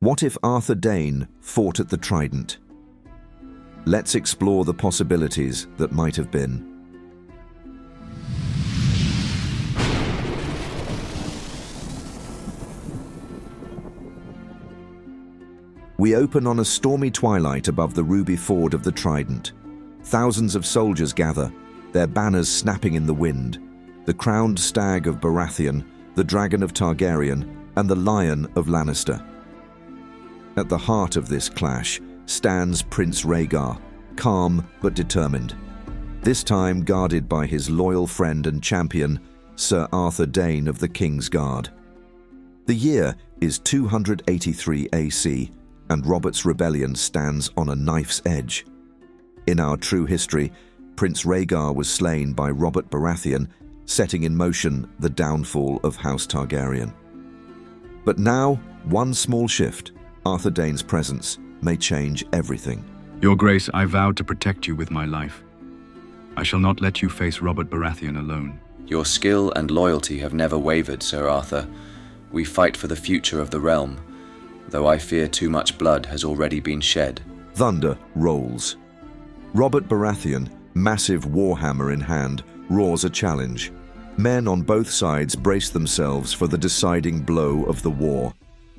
What if Arthur Dayne fought at the Trident? Let's explore the possibilities that might have been. We open on a stormy twilight above the ruby ford of the Trident. Thousands of soldiers gather, their banners snapping in the wind. The crowned stag of Baratheon, the dragon of Targaryen, and the lion of Lannister. At the heart of this clash stands Prince Rhaegar, calm but determined, this time guarded by his loyal friend and champion, Sir Arthur Dayne of the Kingsguard. The year is 283 AC, and Robert's rebellion stands on a knife's edge. In our true history, Prince Rhaegar was slain by Robert Baratheon, setting in motion the downfall of House Targaryen. But now, one small shift, Arthur Dayne's presence, may change everything. Your Grace, I vowed to protect you with my life. I shall not let you face Robert Baratheon alone. Your skill and loyalty have never wavered, Sir Arthur. We fight for the future of the realm, though I fear too much blood has already been shed. Thunder rolls. Robert Baratheon, massive warhammer in hand, roars a challenge. Men on both sides brace themselves for the deciding blow of the war.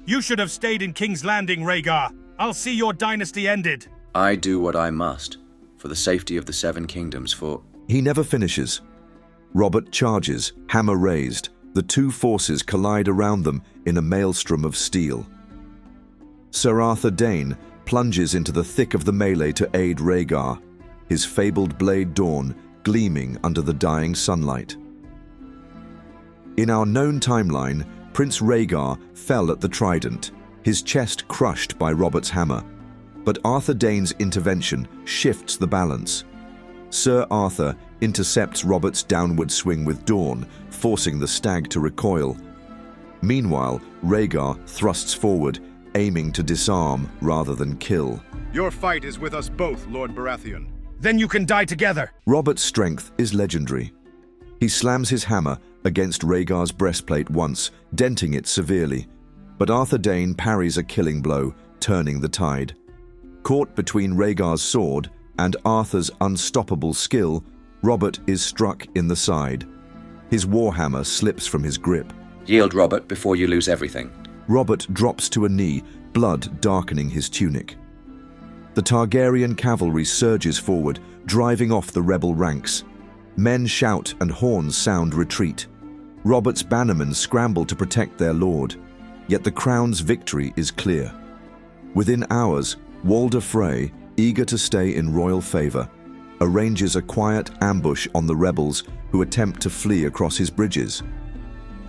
You should have stayed in King's Landing, Rhaegar. I'll see your dynasty ended. I do what I must, for the safety of the Seven Kingdoms, for... He never finishes. Robert charges, hammer raised. The two forces collide around them in a maelstrom of steel. Sir Arthur Dayne plunges into the thick of the melee to aid Rhaegar, his fabled blade Dawn gleaming under the dying sunlight. In our known timeline, Prince Rhaegar fell at the Trident, his chest crushed by Robert's hammer. But Arthur Dayne's intervention shifts the balance. Sir Arthur intercepts Robert's downward swing with Dawn, forcing the stag to recoil. Meanwhile, Rhaegar thrusts forward, aiming to disarm rather than kill. Your fight is with us both, Lord Baratheon. Then you can die together. Robert's strength is legendary. He slams his hammer against Rhaegar's breastplate once, denting it severely. But Arthur Dayne parries a killing blow, turning the tide. Caught between Rhaegar's sword and Arthur's unstoppable skill, Robert is struck in the side. His warhammer slips from his grip. Yield, Robert, before you lose everything. Robert drops to a knee, blood darkening his tunic. The Targaryen cavalry surges forward, driving off the rebel ranks. Men shout and horns sound retreat. Robert's bannermen scramble to protect their lord, yet the crown's victory is clear. Within hours, Walder Frey, eager to stay in royal favor, arranges a quiet ambush on the rebels who attempt to flee across his bridges.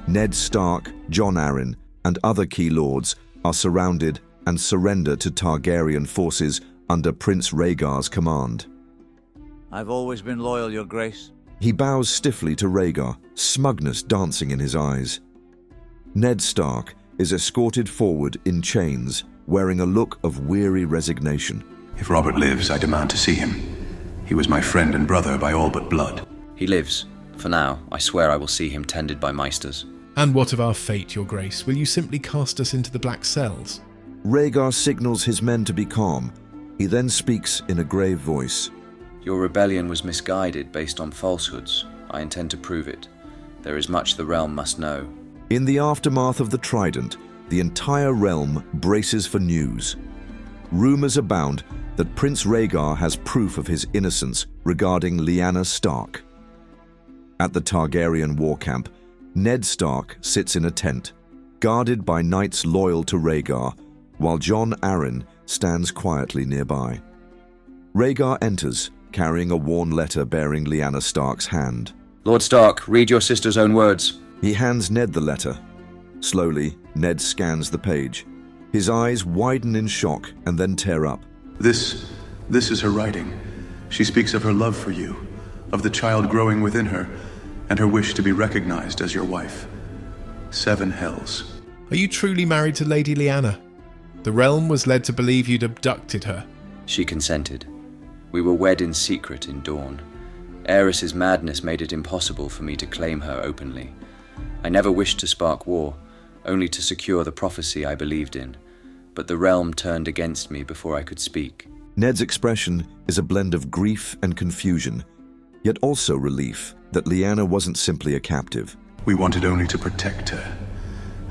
Ned Stark, Jon Arryn, and other key lords are surrounded and surrender to Targaryen forces under Prince Rhaegar's command. I've always been loyal, Your Grace. He bows stiffly to Rhaegar, smugness dancing in his eyes. Ned Stark is escorted forward in chains, wearing a look of weary resignation. If Robert lives, I demand to see him. He was my friend and brother by all but blood. He lives. For now, I swear I will see him tended by maesters. And what of our fate, Your Grace? Will you simply cast us into the black cells? Rhaegar signals his men to be calm. He then speaks in a grave voice. Your rebellion was misguided based on falsehoods. I intend to prove it. There is much the realm must know. In the aftermath of the Trident, the entire realm braces for news. Rumors abound that Prince Rhaegar has proof of his innocence regarding Lyanna Stark. At the Targaryen war camp, Ned Stark sits in a tent, guarded by knights loyal to Rhaegar, while Jon Arryn stands quietly nearby. Rhaegar enters, carrying a worn letter bearing Lyanna Stark's hand. Lord Stark, read your sister's own words. He hands Ned the letter. Slowly, Ned scans the page. His eyes widen in shock and then tear up. This is her writing. She speaks of her love for you, of the child growing within her, and her wish to be recognized as your wife. 7 hells. Are you truly married to Lady Lyanna? The realm was led to believe you'd abducted her. She consented. We were wed in secret in Dawn. Aerys's madness made it impossible for me to claim her openly. I never wished to spark war, only to secure the prophecy I believed in. but the realm turned against me before I could speak. Ned's expression is a blend of grief and confusion, yet also relief that Lyanna wasn't simply a captive. We wanted only to protect her.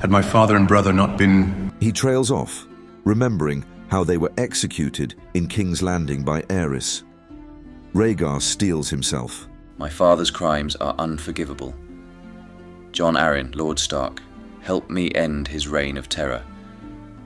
Had my father and brother not been... He trails off, remembering how they were executed in King's Landing by Aerys. Rhaegar steels himself. My father's crimes are unforgivable. Jon Arryn, Lord Stark, help me end his reign of terror.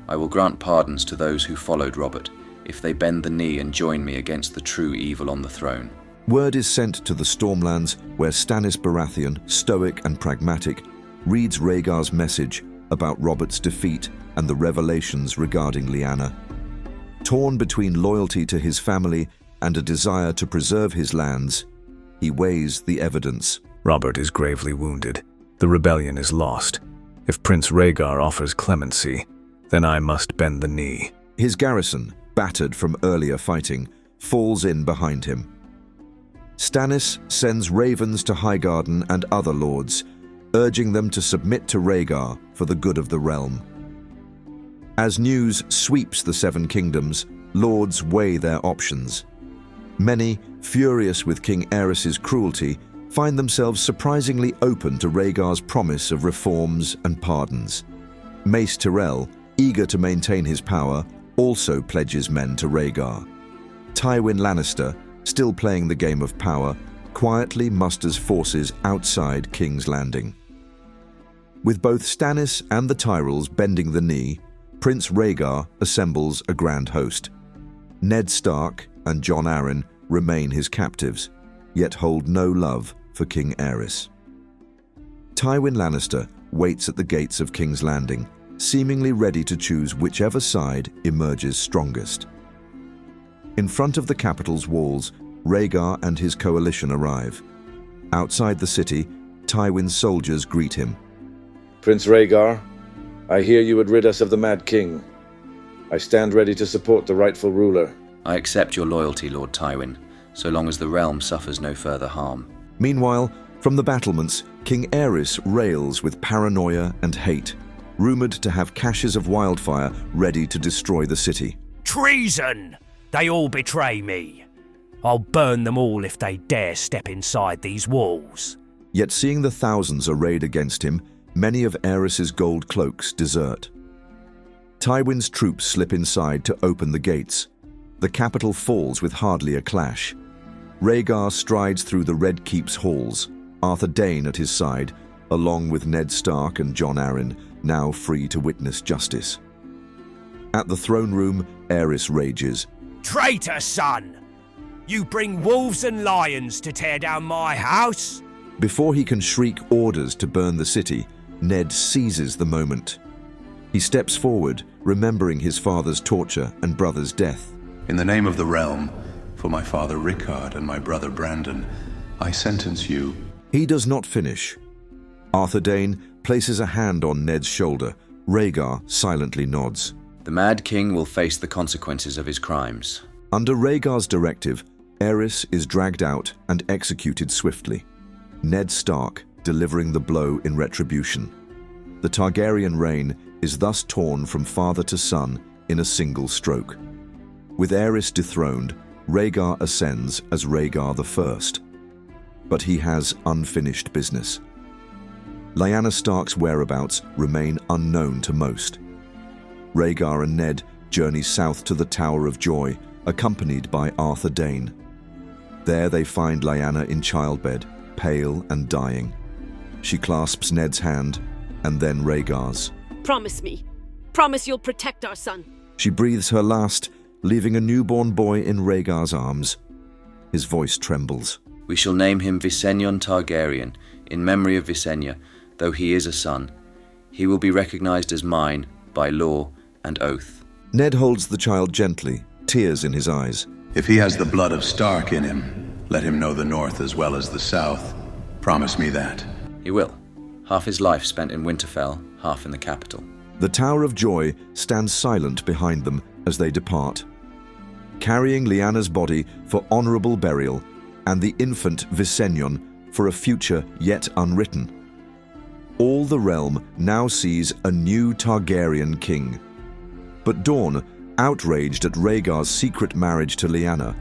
I will grant pardons to those who followed Robert, if they bend the knee and join me against the true evil on the throne. Word is sent to the Stormlands, where Stannis Baratheon, stoic and pragmatic, reads Rhaegar's message about Robert's defeat and the revelations regarding Lyanna. Torn between loyalty to his family and a desire to preserve his lands, he weighs the evidence. Robert is gravely wounded. The rebellion is lost. If Prince Rhaegar offers clemency, then I must bend the knee. His garrison, battered from earlier fighting, falls in behind him. Stannis sends ravens to Highgarden and other lords, urging them to submit to Rhaegar for the good of the realm. As news sweeps the Seven Kingdoms, lords weigh their options. Many, furious with King Aerys's cruelty, find themselves surprisingly open to Rhaegar's promise of reforms and pardons. Mace Tyrell, eager to maintain his power, also pledges men to Rhaegar. Tywin Lannister, still playing the game of power, quietly musters forces outside King's Landing. With both Stannis and the Tyrells bending the knee, Prince Rhaegar assembles a grand host. Ned Stark and Jon Arryn remain his captives, yet hold no love for King Aerys. Tywin Lannister waits at the gates of King's Landing, seemingly ready to choose whichever side emerges strongest. In front of the capital's walls, Rhaegar and his coalition arrive. Outside the city, Tywin's soldiers greet him. Prince Rhaegar, I hear you would rid us of the Mad King. I stand ready to support the rightful ruler. I accept your loyalty, Lord Tywin, so long as the realm suffers no further harm. Meanwhile, from the battlements, King Aerys rails with paranoia and hate, rumoured to have caches of wildfire ready to destroy the city. Treason! They all betray me. I'll burn them all if they dare step inside these walls. Yet seeing the thousands arrayed against him, many of Aerys's gold cloaks desert. Tywin's troops slip inside to open the gates. The capital falls with hardly a clash. Rhaegar strides through the Red Keep's halls, Arthur Dayne at his side, along with Ned Stark and Jon Arryn, now free to witness justice. At the throne room, Aerys rages. Traitor son! You bring wolves and lions to tear down my house? Before he can shriek orders to burn the city, Ned seizes the moment. He steps forward, remembering his father's torture and brother's death. In the name of the realm, for my father Rickard and my brother Brandon, I sentence you. He does not finish. Arthur Dayne places a hand on Ned's shoulder. Rhaegar silently nods. The Mad King will face the consequences of his crimes. Under Rhaegar's directive, Aerys is dragged out and executed swiftly. Ned Stark delivering the blow in retribution. The Targaryen reign is thus torn from father to son in a single stroke. With Aerys dethroned, Rhaegar ascends as Rhaegar I. But he has unfinished business. Lyanna Stark's whereabouts remain unknown to most. Rhaegar and Ned journey south to the Tower of Joy, accompanied by Arthur Dayne. There they find Lyanna in childbed, pale and dying. She clasps Ned's hand, and then Rhaegar's. Promise me. Promise you'll protect our son. She breathes her last, leaving a newborn boy in Rhaegar's arms. His voice trembles. We shall name him Visenya Targaryen, in memory of Visenya, though he is a son. He will be recognized as mine, by law and oath. Ned holds the child gently, tears in his eyes. If he has the blood of Stark in him, let him know the North as well as the South. Promise me that. He will. Half his life spent in Winterfell, half in the capital. The Tower of Joy stands silent behind them as they depart, carrying Lyanna's body for honourable burial and the infant Visenya for a future yet unwritten. All the realm now sees a new Targaryen king. But Dawn, outraged at Rhaegar's secret marriage to Lyanna,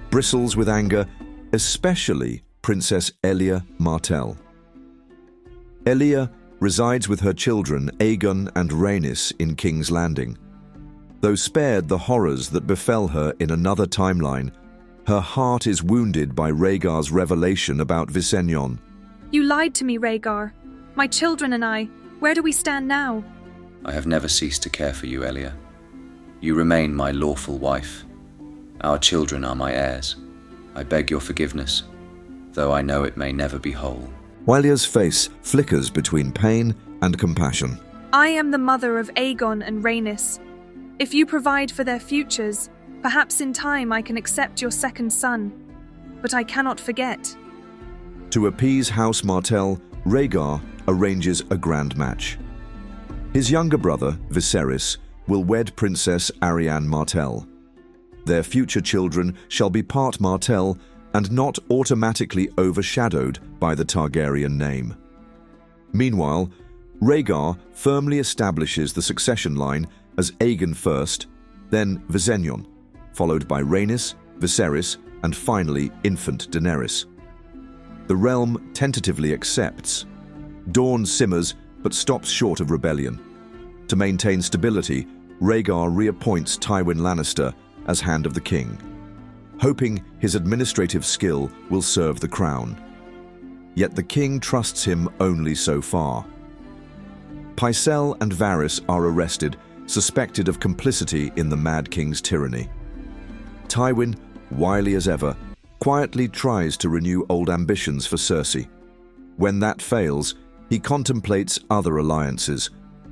bristles with anger, especially Princess Elia Martell. Elia resides with her children Aegon and Rhaenys in King's Landing. Though spared the horrors that befell her in another timeline, her heart is wounded by Rhaegar's revelation about Visenya. You lied to me, Rhaegar. My children and I, where do we stand now? I have never ceased to care for you, Elia. You remain my lawful wife. Our children are my heirs. I beg your forgiveness, though I know it may never be whole. Walya's face flickers between pain and compassion. I am the mother of Aegon and Rhaenys. If you provide for their futures, perhaps in time I can accept your second son. But I cannot forget. To appease House Martell, Rhaegar arranges a grand match. His younger brother, Viserys, will wed Princess Arianne Martell. Their future children shall be part Martell and not automatically overshadowed by the Targaryen name. Meanwhile, Rhaegar firmly establishes the succession line as Aegon first, then Visenya, followed by Rhaenys, Viserys, and finally infant Daenerys. The realm tentatively accepts. Dawn simmers but stops short of rebellion. To maintain stability, Rhaegar reappoints Tywin Lannister as Hand of the King, hoping his administrative skill will serve the crown. Yet the king trusts him only so far. Pycelle and Varys are arrested, suspected of complicity in the Mad King's tyranny. Tywin, wily as ever, quietly tries to renew old ambitions for Cersei. When that fails, he contemplates other alliances,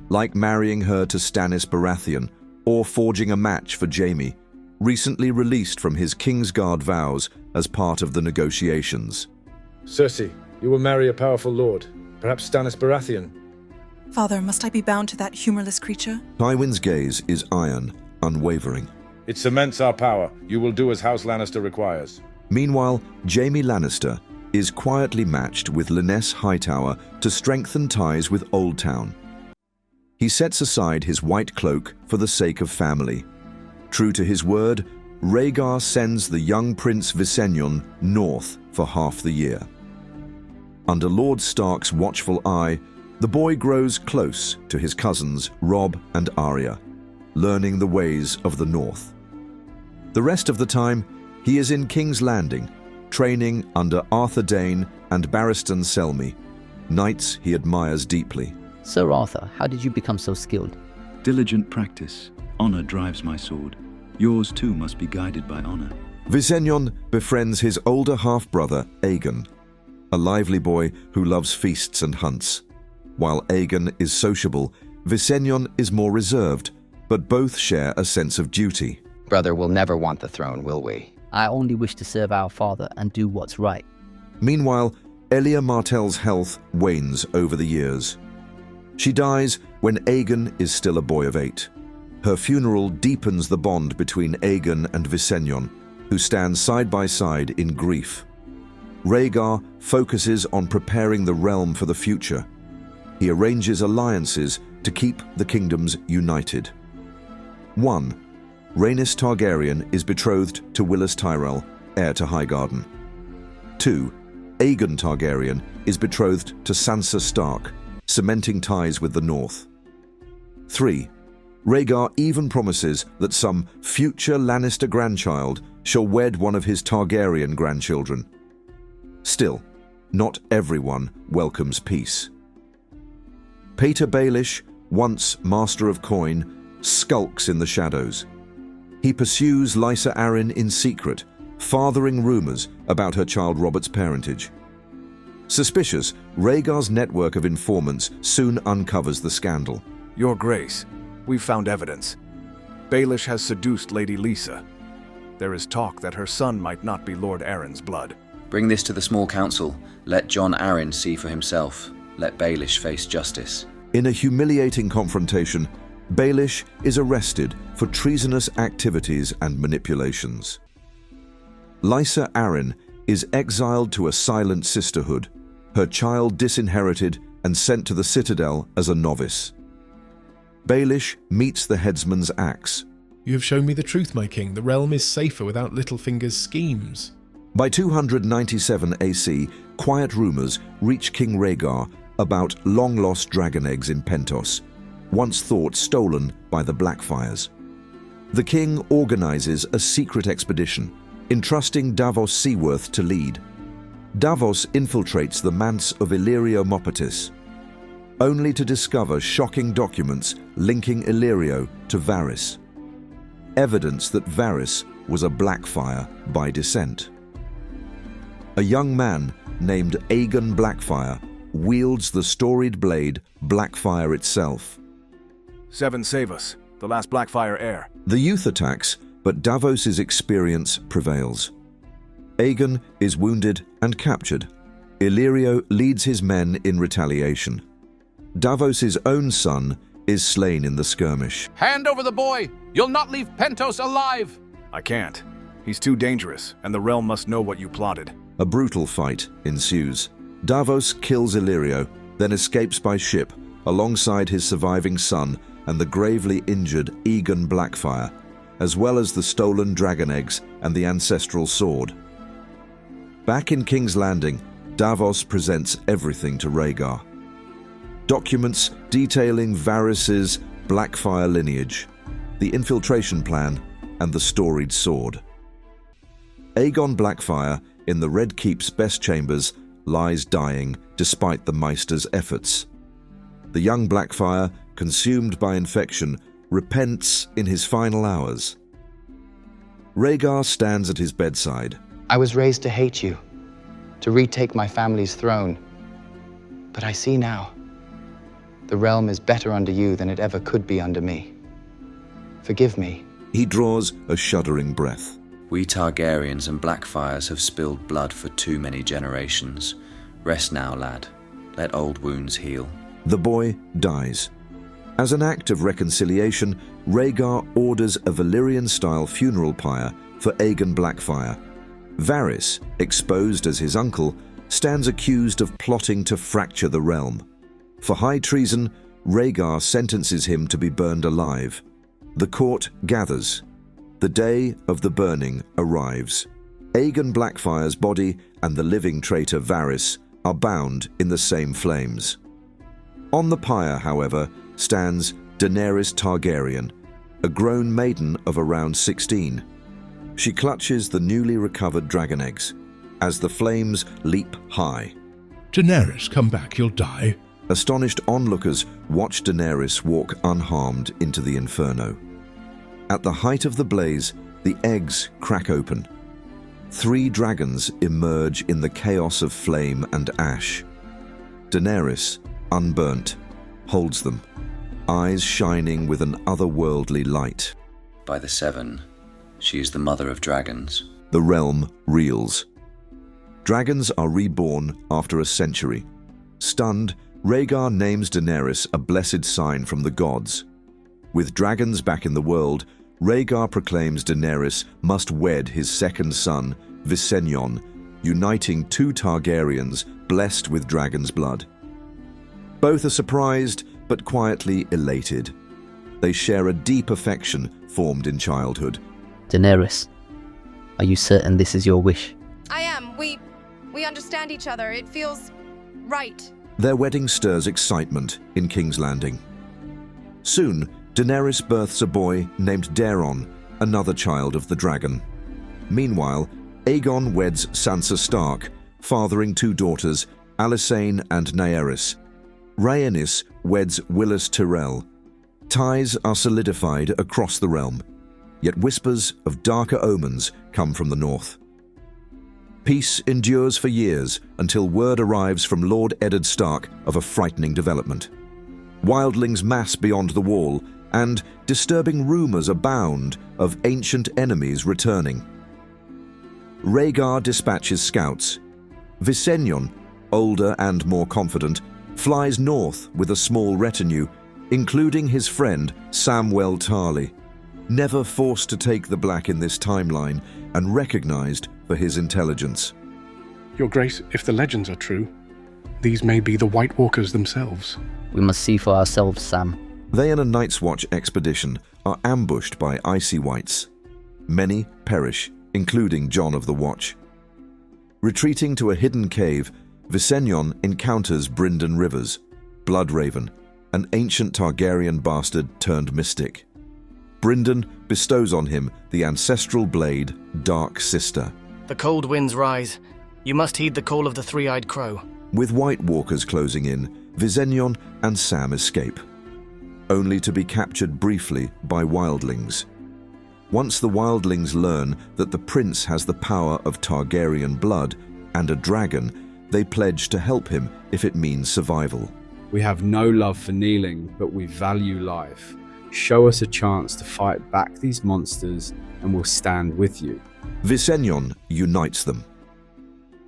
like marrying her to Stannis Baratheon or forging a match for Jaime, recently released from his Kingsguard vows as part of the negotiations. Cersei, you will marry a powerful lord, perhaps Stannis Baratheon. Father, must I be bound to that humorless creature? Tywin's gaze is iron, unwavering. It cements our power. You will do as House Lannister requires. Meanwhile, Jaime Lannister is quietly matched with Lyness Hightower to strengthen ties with Oldtown. He sets aside his white cloak for the sake of family. True to his word, Rhaegar sends the young Prince Visenya north for half the year. Under Lord Stark's watchful eye, the boy grows close to his cousins Robb and Arya, learning the ways of the North. The rest of the time, he is in King's Landing, training under Arthur Dayne and Barristan Selmy, knights he admires deeply. Sir Arthur, how did you become so skilled? Diligent practice. Honor drives my sword. Yours too must be guided by honor. Visenya befriends his older half-brother, Aegon, a lively boy who loves feasts and hunts. While Aegon is sociable, Visenya is more reserved, but both share a sense of duty. Brother will never want the throne, will we? I only wish to serve our father and do what's right. Meanwhile, Elia Martell's health wanes over the years. She dies when Aegon is still a boy of 8. Her funeral deepens the bond between Aegon and Visenya, who stand side by side in grief. Rhaegar focuses on preparing the realm for the future. He arranges alliances to keep the kingdoms united. 1. Rhaenys Targaryen is betrothed to Willas Tyrell, heir to Highgarden. 2. Aegon Targaryen is betrothed to Sansa Stark, cementing ties with the North. 3. Rhaegar even promises that some future Lannister grandchild shall wed one of his Targaryen grandchildren. Still, not everyone welcomes peace. Pater Baelish, once Master of Coin, skulks in the shadows. He pursues Lysa Arryn in secret, fathering rumors about her child Robert's parentage. Suspicious, Rhaegar's network of informants soon uncovers the scandal. Your Grace, we've found evidence. Baelish has seduced Lady Lysa. There is talk that her son might not be Lord Arryn's blood. Bring this to the small council. Let Jon Arryn see for himself. Let Baelish face justice. In a humiliating confrontation, Baelish is arrested for treasonous activities and manipulations. Lysa Arryn is exiled to a silent sisterhood, her child disinherited and sent to the Citadel as a novice. Baelish meets the headsman's axe. You have shown me the truth, my king. The realm is safer without Littlefinger's schemes. By 297 AC, quiet rumours reach King Rhaegar about long-lost dragon eggs in Pentos, once thought stolen by the Blackfires. The king organises a secret expedition, entrusting Davos Seaworth to lead. Davos infiltrates the manse of Illyrio Mopatis, only to discover shocking documents linking Illyrio to Varys. Evidence that Varys was a Blackfire by descent. A young man named Aegon Blackfire wields the storied blade Blackfire itself. Seven, save us. The last Blackfire heir. The youth attacks, but Davos's experience prevails. Aegon is wounded and captured. Illyrio leads his men in retaliation. Davos's own son is slain in the skirmish. Hand over the boy! You'll not leave Pentos alive! I can't. He's too dangerous, and the realm must know what you plotted. A brutal fight ensues. Davos kills Illyrio, then escapes by ship, alongside his surviving son and the gravely injured Aegon Blackfire, as well as the stolen dragon eggs and the ancestral sword. Back in King's Landing, Davos presents everything to Rhaegar. Documents detailing Varys's Blackfire lineage, the infiltration plan, and the storied sword. Aegon Blackfire, in the Red Keep's best chambers, lies dying despite the Maester's efforts. The young Blackfire, consumed by infection, repents in his final hours. Rhaegar stands at his bedside. I was raised to hate you, to retake my family's throne. But I see now. The realm is better under you than it ever could be under me. Forgive me. He draws a shuddering breath. We Targaryens and Blackfires have spilled blood for too many generations. Rest now, lad. Let old wounds heal. The boy dies. As an act of reconciliation, Rhaegar orders a Valyrian-style funeral pyre for Aegon Blackfire. Varys, exposed as his uncle, stands accused of plotting to fracture the realm. For high treason, Rhaegar sentences him to be burned alive. The court gathers. The day of the burning arrives. Aegon Blackfire's body and the living traitor Varys are bound in the same flames. On the pyre, however, stands Daenerys Targaryen, a grown maiden of around 16. She clutches the newly recovered dragon eggs as the flames leap high. Daenerys, come back, you'll die. Astonished onlookers watch Daenerys walk unharmed into the inferno. At the height of the blaze, the eggs crack open. 3 dragons emerge in the chaos of flame and ash. Daenerys, unburnt, holds them, eyes shining with an otherworldly light. By the 7, she is the mother of dragons. The realm reels. Dragons are reborn after a century. Stunned, Rhaegar names Daenerys a blessed sign from the gods. With dragons back in the world, Rhaegar proclaims Daenerys must wed his second son, Viserion, uniting 2 Targaryens blessed with dragon's blood. Both are surprised, but quietly elated. They share a deep affection formed in childhood. Daenerys, are you certain this is your wish? I am. We understand each other. It feels right. Their wedding stirs excitement in King's Landing. Soon, Daenerys births a boy named Daeron, another child of the dragon. Meanwhile, Aegon weds Sansa Stark, fathering 2 daughters, Alysanne and Naerys. Rhaenys weds Willas Tyrell. Ties are solidified across the realm, yet whispers of darker omens come from the north. Peace endures for years until word arrives from Lord Eddard Stark of a frightening development. Wildlings mass beyond the wall, and disturbing rumors abound of ancient enemies returning. Rhaegar dispatches scouts. Viserion, older and more confident, flies north with a small retinue, including his friend Samwell Tarly, never forced to take the black in this timeline and recognized for his intelligence. Your Grace, if the legends are true, these may be the White Walkers themselves. We must see for ourselves, Sam. They and a Night's Watch expedition are ambushed by icy wights. Many perish, including Jon of the Watch. Retreating to a hidden cave, Visenya encounters Brynden Rivers, Bloodraven, an ancient Targaryen bastard turned mystic. Brynden bestows on him the ancestral blade, Dark Sister. The cold winds rise. You must heed the call of the three-eyed crow. With White Walkers closing in, Visenya and Sam escape, only to be captured briefly by wildlings. Once the wildlings learn that the prince has the power of Targaryen blood and a dragon, they pledge to help him if it means survival. We have no love for kneeling, but we value life. Show us a chance to fight back these monsters and we'll stand with you. Visenya unites them.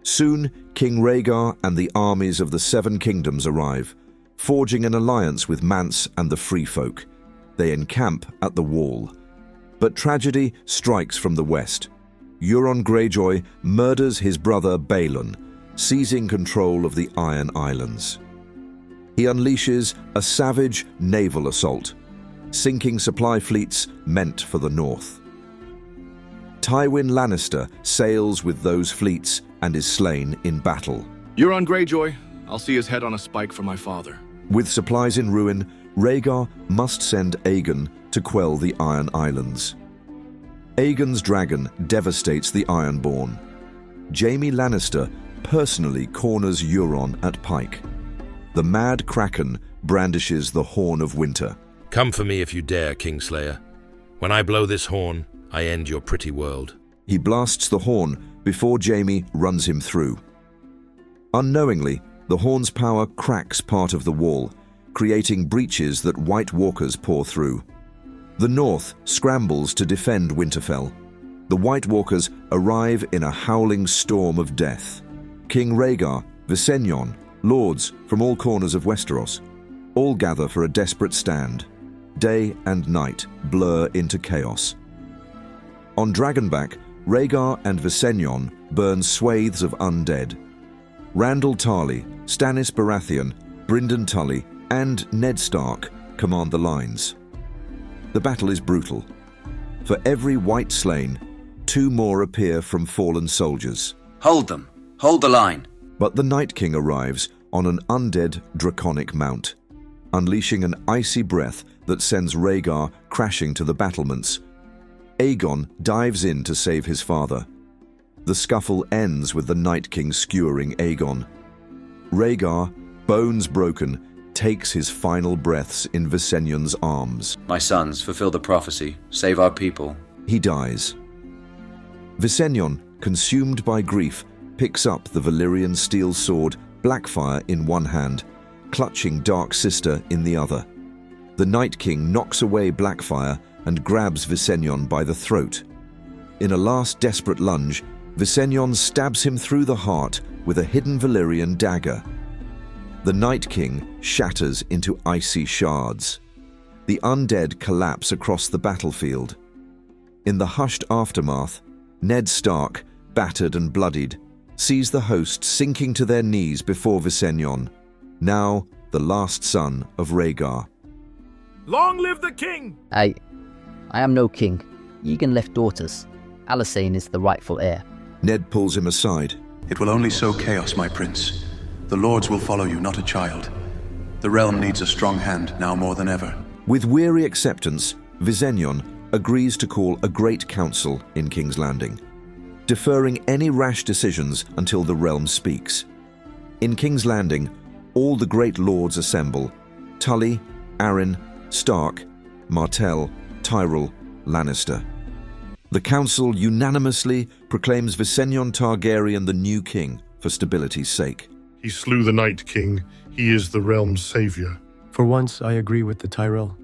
Soon, King Rhaegar and the armies of the Seven Kingdoms arrive, forging an alliance with Mance and the Free Folk. They encamp at the Wall. But tragedy strikes from the west. Euron Greyjoy murders his brother Balon, seizing control of the Iron Islands. He unleashes a savage naval assault, sinking supply fleets meant for the north. Tywin Lannister sails with those fleets and is slain in battle. Euron Greyjoy. I'll see his head on a spike for my father. With supplies in ruin, Rhaegar must send Aegon to quell the Iron Islands. Aegon's dragon devastates the Ironborn. Jaime Lannister personally corners Euron at Pike. The Mad Kraken brandishes the Horn of Winter. Come for me if you dare, Kingslayer. When I blow this horn, I end your pretty world. He blasts the horn before Jaime runs him through. Unknowingly, the horn's power cracks part of the wall, creating breaches that White Walkers pour through. The North scrambles to defend Winterfell. The White Walkers arrive in a howling storm of death. King Rhaegar, Visenya, lords from all corners of Westeros, all gather for a desperate stand. Day and night blur into chaos. On Dragonback, Rhaegar and Visenya burn swathes of undead. Randall Tarly, Stannis Baratheon, Brynden Tully, and Ned Stark command the lines. The battle is brutal. For every white slain, 2 more appear from fallen soldiers. Hold them! Hold the line! But the Night King arrives on an undead draconic mount, unleashing an icy breath that sends Rhaegar crashing to the battlements. Aegon dives in to save his father. The scuffle ends with the Night King skewering Aegon. Rhaegar, bones broken, takes his final breaths in Visenya's arms. My sons, fulfill the prophecy. Save our people. He dies. Visenya, consumed by grief, picks up the Valyrian steel sword Blackfire in one hand, clutching Dark Sister in the other. The Night King knocks away Blackfire and grabs Visenya by the throat. In a last desperate lunge, Visenya stabs him through the heart with a hidden Valyrian dagger. The Night King shatters into icy shards. The undead collapse across the battlefield. In the hushed aftermath, Ned Stark, battered and bloodied, sees the host sinking to their knees before Visenya, now the last son of Rhaegar. Long live the king! I am no king. Aegon left daughters. Alysanne is the rightful heir. Ned pulls him aside. It will only sow chaos, my prince. The lords will follow you, not a child. The realm needs a strong hand now more than ever. With weary acceptance, Visenya agrees to call a great council in King's Landing, deferring any rash decisions until the realm speaks. In King's Landing, all the great lords assemble: Tully, Arryn, Stark, Martell, Tyrell, Lannister. The council unanimously proclaims Visenya Targaryen the new king for stability's sake. He slew the Night King. He is the realm's savior. For once, I agree with the Tyrell.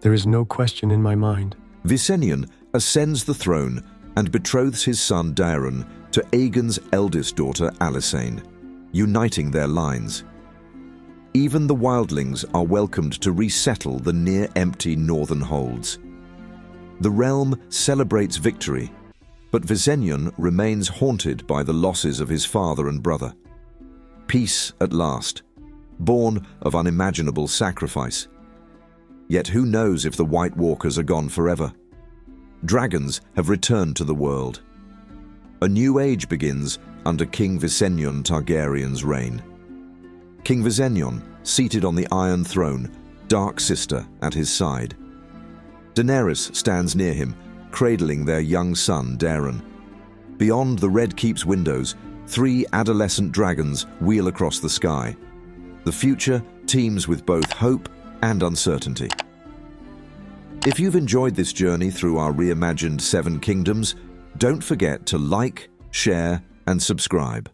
There is no question in my mind. Visenya ascends the throne and betroths his son Daeron to Aegon's eldest daughter Alysanne, uniting their lines. Even the wildlings are welcomed to resettle the near-empty northern holds. The realm celebrates victory, but Visenya remains haunted by the losses of his father and brother. Peace at last, born of unimaginable sacrifice. Yet who knows if the White Walkers are gone forever? Dragons have returned to the world. A new age begins under King Visenya Targaryen's reign. King Visenya, seated on the Iron Throne, Dark Sister at his side. Daenerys stands near him, cradling their young son, Daeron. Beyond the Red Keep's windows, 3 adolescent dragons wheel across the sky. The future teems with both hope and uncertainty. If you've enjoyed this journey through our reimagined 7 kingdoms, don't forget to like, share, and subscribe.